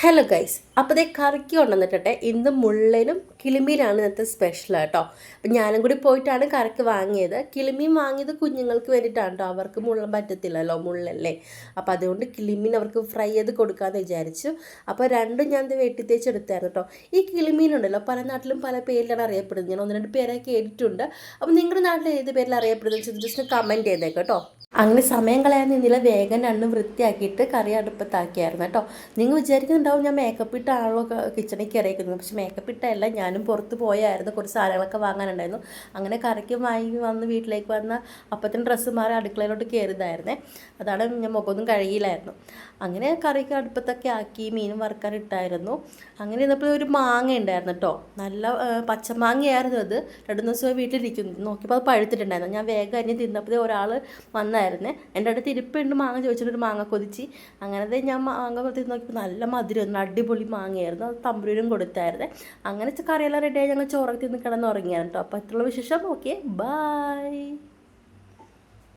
Hello guys, അപ്പോൾ ദേ കറിക്ക് കൊണ്ടുവന്നിട്ടെ. ഇന്ന് മുള്ളനും കിളിമീനാണ് ഇന്നത്തെ സ്പെഷ്യൽ കേട്ടോ. അപ്പം ഞാനും കൂടി പോയിട്ടാണ് കറിക്ക് വാങ്ങിയത്. കിളിമീൻ വാങ്ങിയത് കുഞ്ഞുങ്ങൾക്ക് വേണ്ടിയിട്ടാണ് കേട്ടോ. അവർക്ക് മുള്ളൻ പറ്റത്തില്ലല്ലോ, മുള്ളല്ലേ. അപ്പോൾ അതുകൊണ്ട് കിളിമീൻ അവർക്ക് ഫ്രൈ ചെയ്ത് കൊടുക്കാമെന്ന് വിചാരിച്ചു. അപ്പോൾ രണ്ടും ഞാൻ വെട്ടിത്തേച്ചെടുത്തായിരുന്നു കേട്ടോ. ഈ കിളിമീനുണ്ടല്ലോ, പല നാട്ടിലും പല പേരിലാണ് അറിയപ്പെടുന്നത്. ഞാൻ ഒന്ന് രണ്ട് പേരെ കേട്ടിട്ടുണ്ട്. അപ്പോൾ നിങ്ങളുടെ നാട്ടിൽ ഏത് പേരിൽ അറിയപ്പെടുന്നത് ജസ്റ്റ് കമൻറ്റ് ചെയ്തേക്കാം കേട്ടോ. അങ്ങനെ സമയം കളയാൻ നിന്നില്ല, വേഗം രണ്ടും വൃത്തിയാക്കിയിട്ട് കറി അടുപ്പത്താക്കിയായിരുന്നു കേട്ടോ. നിങ്ങൾ വിചാരിക്കുന്നുണ്ടാവും ഞാൻ മേക്കപ്പ് ഇട്ടാണല്ലോ കിച്ചണിൽ കയറിയിരിക്കുന്നത്. പക്ഷെ മേക്കപ്പ് ഇട്ടല്ല, ഞാനും പുറത്ത് പോയായിരുന്നു, കുറച്ച് സാധനങ്ങളൊക്കെ വാങ്ങാനുണ്ടായിരുന്നു. അങ്ങനെ കറിക്ക് വാങ്ങി വന്ന് വീട്ടിലേക്ക് വന്ന അപ്പത്തിന് ഡ്രസ്സ് മാറി അടുക്കളയിലോട്ട് കയറിയതായിരുന്നേ. അതാണ് ഞാൻ മുഖമൊന്നും കഴുകിയില്ലായിരുന്നു. അങ്ങനെ കറിക്ക് അടുപ്പത്തൊക്കെ ആക്കി മീനും വറുക്കാനിട്ടായിരുന്നു. അങ്ങനെ ഇന്നപ്പോൾ ഒരു മാങ്ങ ഉണ്ടായിരുന്നു കേട്ടോ. നല്ല പച്ചമാങ്ങയായിരുന്നു അത്. 2 ദിവസമായി വീട്ടിലിരിക്കുന്നു. നോക്കിയപ്പോൾ അത് പഴുത്തിട്ടുണ്ടായിരുന്നു. ഞാൻ വേഗം അരിഞ്ഞ് തിന്നപ്പോഴേ ഒരാൾ വന്നായിരുന്നേ. എൻ്റെ അടുത്ത് ഇരിപ്പുണ്ട് മാങ്ങ ചോദിച്ചിട്ടൊരു മാങ്ങ കൊതിച്ച്. അങ്ങനത്തെ ഞാൻ മാങ്ങ തിന്ന് നോക്കിയപ്പോൾ നല്ല മധുരമായിരുന്നു, അടിപൊളി മാങ്ങയായിരുന്നു. അത് തമ്പുരും കൊടുത്തായിരുന്നേ. അങ്ങനെ കറിയെല്ലാം റെഡിയായി ഞങ്ങൾ ചോറൊക്കെ തിന്ന് കിടന്നുറങ്ങിയാണ് കേട്ടോ. അപ്പോൾ അത്രയുള്ള വിശേഷം. Okay, by.